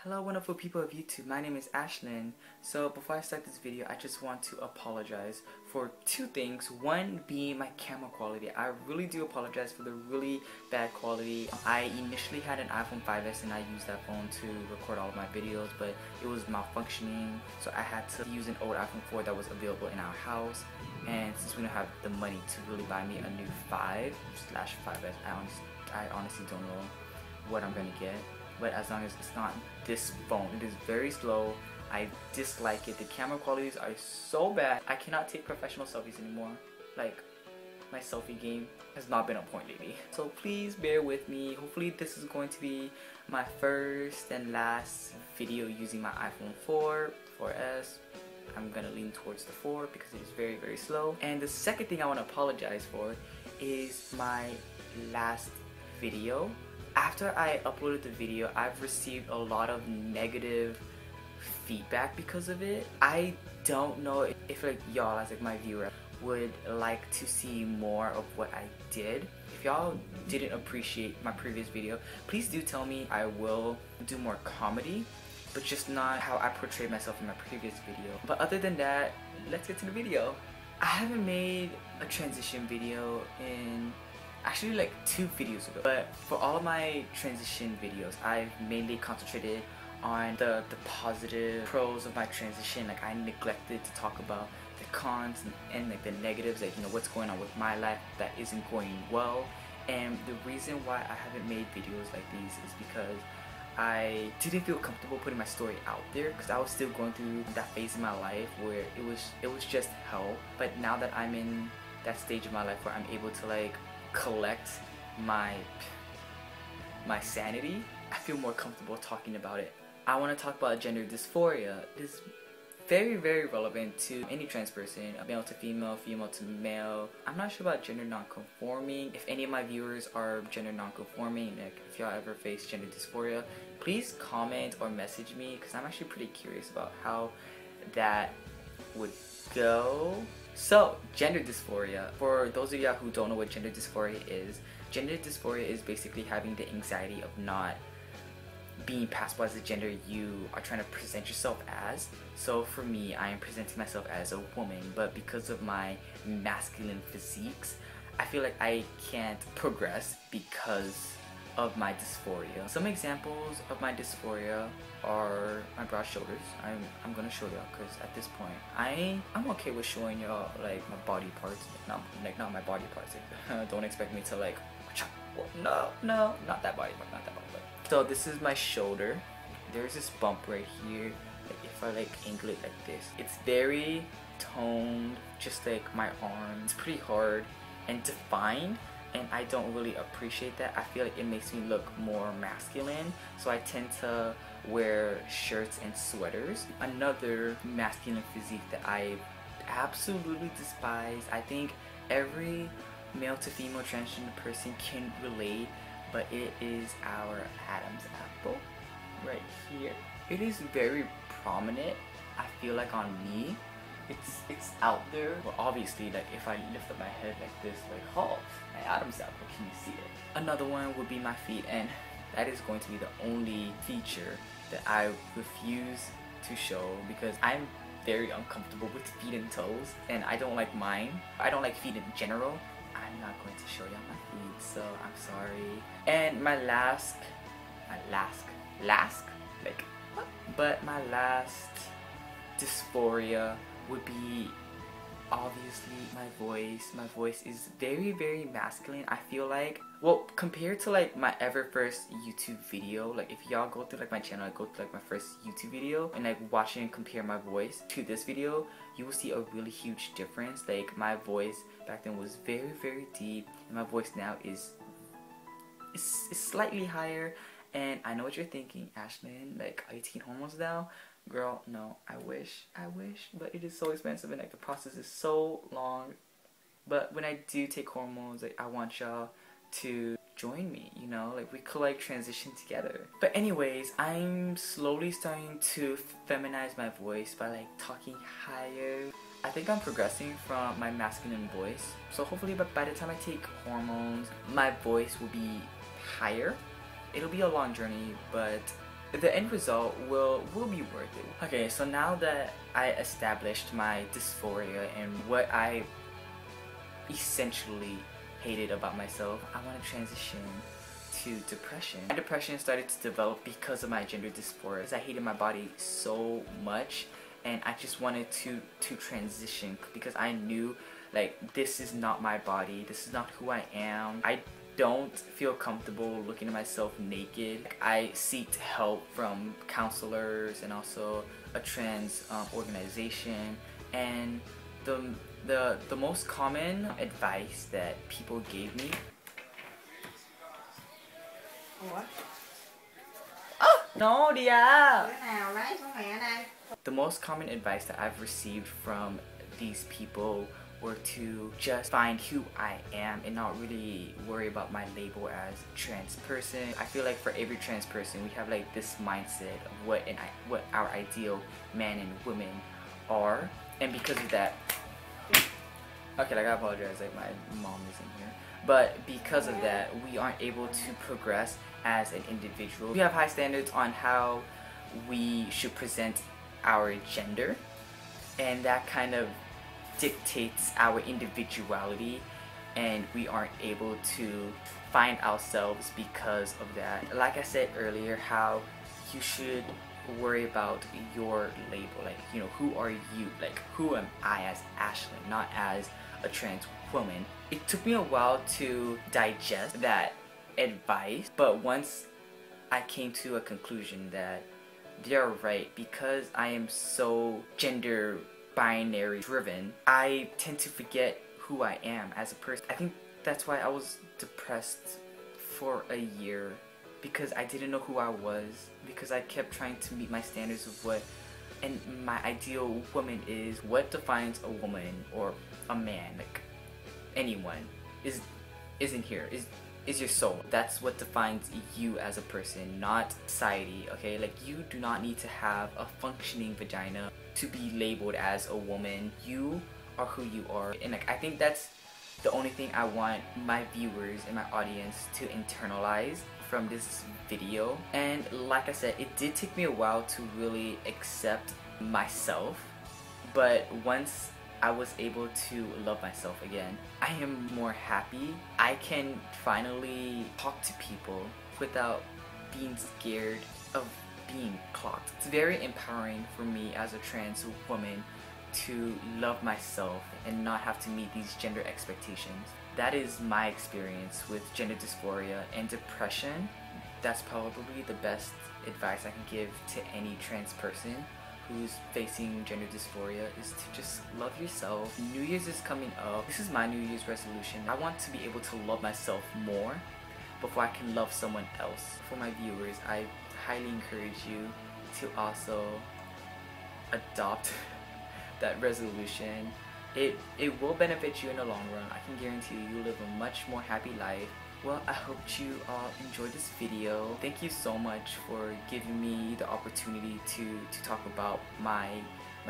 Hello wonderful people of YouTube, my name is Ashlyn. So before I start this video, I just want to apologize for two things. One being my camera quality. I really do apologize for the really bad quality. I initially had an iPhone 5S and I used that phone to record all of my videos, but it was malfunctioning, so I had to use an old iPhone 4 that was available in our house. And since we don't have the money to really buy me a new 5/5S, I honestly don't know what I'm gonna get. But as long as it's not this phone, it is very slow. I dislike it. The camera qualities are so bad. I cannot take professional selfies anymore. Like, my selfie game has not been on point lately. So please bear with me. Hopefully this is going to be my first and last video using my iPhone 4S. I'm gonna lean towards the 4 because it is very, very slow. And the second thing I want to apologize for is my last video. After I uploaded the video, I've received a lot of negative feedback because of it. I don't know if like y'all as like my viewer would like to see more of what I did. If y'all didn't appreciate my previous video, please do tell me. I will do more comedy, but just not how I portrayed myself in my previous video. But other than that, let's get to the video. I haven't made a transition video in actually like 2 videos ago, but for all of my transition videos, I've mainly concentrated on the positive pros of my transition. Like, I neglected to talk about the cons and like the negatives, like, you know, what's going on with my life that isn't going well. And the reason why I haven't made videos like these is because I didn't feel comfortable putting my story out there, because I was still going through that phase in my life where it was just hell. But now that I'm in that stage of my life where I'm able to like collect my sanity, I feel more comfortable talking about it. I want to talk about gender dysphoria. It is very, very relevant to any trans person, male to female, female to male. I'm not sure about gender non-conforming. If any of my viewers are gender non-conforming, like if y'all ever face gender dysphoria, please comment or message me, because I'm actually pretty curious about how that would go. So, gender dysphoria. For those of y'all who don't know what gender dysphoria is basically having the anxiety of not being passed by the gender you are trying to present yourself as. So for me, I am presenting myself as a woman, but because of my masculine physiques, I feel like I can't progress because of my dysphoria. Some examples of my dysphoria are my broad shoulders. I'm gonna show y'all, because at this point I'm okay with showing y'all like my body parts, not my body parts. Like, don't expect me to like, no, not that body part, not that body part. So this is my shoulder. There's this bump right here. Like, if I like angle it like this, it's very toned, just like my arm. It's pretty hard and defined, and I don't really appreciate that. I feel like it makes me look more masculine, so I tend to wear shirts and sweaters. Another masculine physique that I absolutely despise, I think every male to female transgender person can relate, but it is our Adam's apple right here. It is very prominent, I feel like, on me. It's out there. Well, obviously, like if I lift up my head like this, like, oh, my Adam's apple, can you see it? Another one would be my feet, and that is going to be the only feature that I refuse to show, because I'm very uncomfortable with feet and toes, and I don't like mine. I don't like feet in general. I'm not going to show y'all my feet, so I'm sorry. And my last dysphoria would be obviously my voice. My voice is very, very masculine, I feel like. Well, compared to like my first YouTube video, like if y'all go through like my channel, go to like my first YouTube video and like watch it and compare my voice to this video, you will see a really huge difference. Like, my voice back then was very, very deep, and my voice now is slightly higher. And I know what you're thinking, Ashlyn, like, are you taking hormones now? Girl, no, I wish, but it is so expensive, and like the process is so long. But when I do take hormones, like, I want y'all to join me, you know, like we could like transition together. But anyways, I'm slowly starting to feminize my voice by like talking higher. I think I'm progressing from my masculine voice, so hopefully by the time I take hormones, my voice will be higher. It'll be a long journey, but the end result will be worth it. Okay, so now that I established my dysphoria and what I essentially hated about myself, I want to transition to depression. My depression started to develop because of my gender dysphoria, because I hated my body so much, and I just wanted to transition because I knew, like, this is not my body, this is not who I am. I don't feel comfortable looking at myself naked. I seeked help from counselors and also a trans organization, and the most common advice that people gave me. No, Dia! The most common advice that I've received from these people were to just find who I am and not really worry about my label as a trans person. I feel like for every trans person, we have like this mindset of what our ideal man and women are, and because of that, okay, like I apologize, like my mom isn't here. But because of that, we aren't able to progress as an individual. We have high standards on how we should present our gender, and that kind of dictates our individuality, and we aren't able to find ourselves because of that. Like I said earlier, how you should worry about your label, like, you know, who are you, like, who am I as Ashley, not as a trans woman. It took me a while to digest that advice, but once I came to a conclusion that they're right, because I am so gender binary driven, I tend to forget who I am as a person. I think that's why I was depressed for a year, because I didn't know who I was, because I kept trying to meet my standards of what and my ideal woman is. What defines a woman or a man, like anyone, isn't here, is your soul. That's what defines you as a person, not society, okay? Like, you do not need to have a functioning vagina to be labeled as a woman. You are who you are, and like, I think that's the only thing I want my viewers and my audience to internalize from this video. And like I said, it did take me a while to really accept myself, but once I was able to love myself again, I am more happy. I can finally talk to people without being scared of being clocked. It's very empowering for me as a trans woman to love myself and not have to meet these gender expectations. That is my experience with gender dysphoria and depression. That's probably the best advice I can give to any trans person who's facing gender dysphoria, is to just love yourself. New Year's is coming up. This is my New Year's resolution. I want to be able to love myself more before I can love someone else. For my viewers, I highly encourage you to also adopt that resolution. It will benefit you in the long run. I can guarantee you'll live a much more happy life. Well, I hope you all enjoyed this video. Thank you so much for giving me the opportunity to talk about my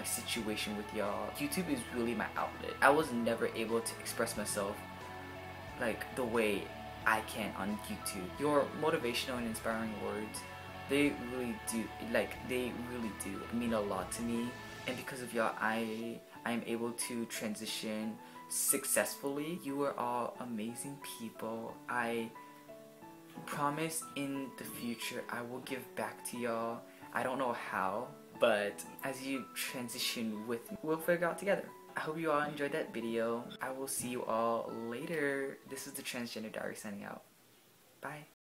situation with y'all. YouTube is really my outlet. I was never able to express myself like the way I can on YouTube. Your motivational and inspiring words, they really do mean a lot to me, and because of y'all, I am able to transition successfully. You are all amazing people. I promise in the future I will give back to y'all. I don't know how, but as you transition with me, we'll figure it out together. I hope you all enjoyed that video. I will see you all later. This is the Transgender Diary signing out. Bye.